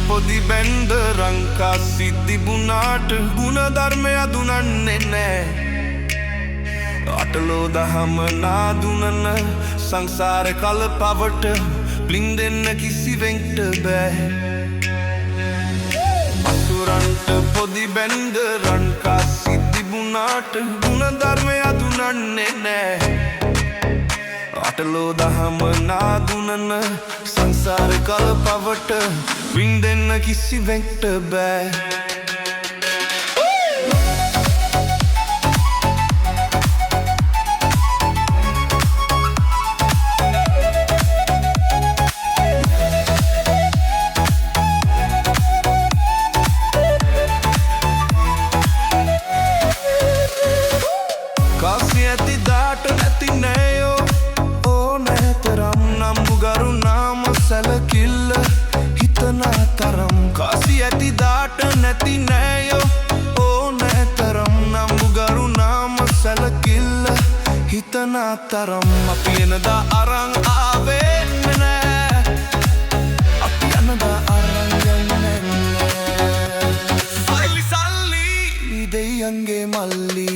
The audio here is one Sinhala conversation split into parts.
පොදි බැන්ද රංකා සිද්ධිබුණාට ගුණධර්මය දුනන්නේ නෑ අටලෝ දහම නාදුනන සංසාර කල පවට බ්ලින් දෙන්න කිසිවෙන්ට බෑ අසුරන්ට පොදි බැන්ද රංකා සිද්ධිබුණාට ගුණධර්මය දුනන්නේ නෑ අටලෝ දහම නාදුනන සංසාර කල පවට බ්ලින් දෙන්න කිසිවෙන්ට බෑ කාසි ඇති දාට නැති නෑයෝ ඕනෑ තරම් නම්බුගරු නාම සැලකිල්ල හිතනා තරම් කාසි ඇති දාට නැති නෑයෝ ඕනෑ තරම් නම්බුගරු නාම සැලකිල්ල හිතනා තරම් අපි එනදා අරන් ආවේ නෑ අපි යනදා අරන් යන්නේ නෑ සල්ලි සල්ලි දෙයියන්ගේ මල්ලි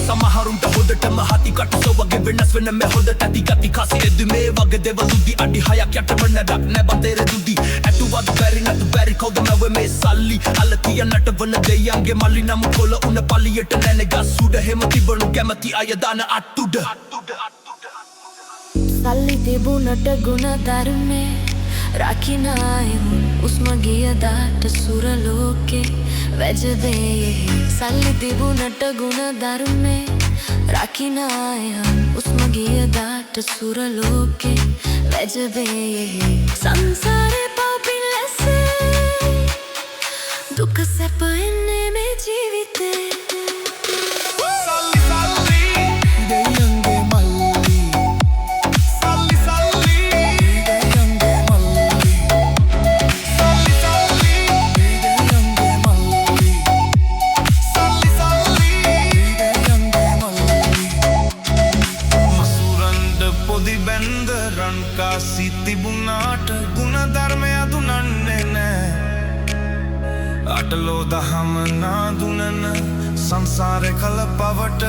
සමහරුන්ට හොදටම හති කටුසෝ වගේ වෙනස් වෙන මේ හොදට ඇති ගති කාසි එදු මේ වගේ දෙවලුදි අඩි හයක් යටම නැදක් නැබතේර දුදි ඇටුවත් බැරි නැතු බැරි කවුද මැව මේ සල්ලි අල්ල තියන්නට වන දෙයන්ගේ මල්ලි නම් කොල උන පලියට නැනේ ගස් උඩ හෙම තිබුණු කැමති අය දාන අට්ටුඩ සල්ලි තිබුණට ගුණ ධර්මේ රකිනායම් උස්ම ගියදාට සුර ලෝකේ වැජදේ සල්ලි තිබුණට ගුණ ධර්මේ රකිනායම් උස්ම ගියදාට සුර ලෝකේ වැජදේ සංසාරේ පව්පින් ලැස්සේ දුක සැප එන්නේ මේ ජීවිතේ කාසි තිබුණාට ගුණධර්මය දුනන්නේ නෑ අටලෝ දහම නාදුනන සංසාරය කල පවට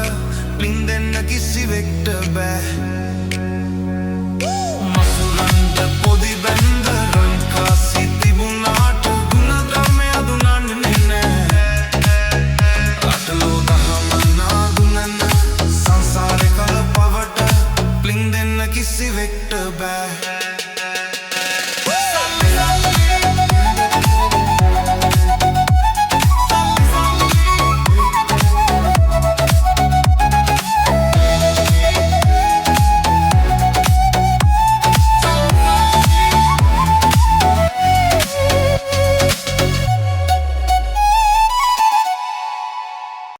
බ්ලින් දෙන්න කිසිවෙක්ට බෑ මසුරන්ට පොදි බැන්ද රංකාසි තිබුණාට ගුණධර්මය දුනන්නේ නෑ අටලෝ දහම නාදුනන සංසාරය කල පවට බ්ලින් දෙන්න කිසිවෙක්ට බෑ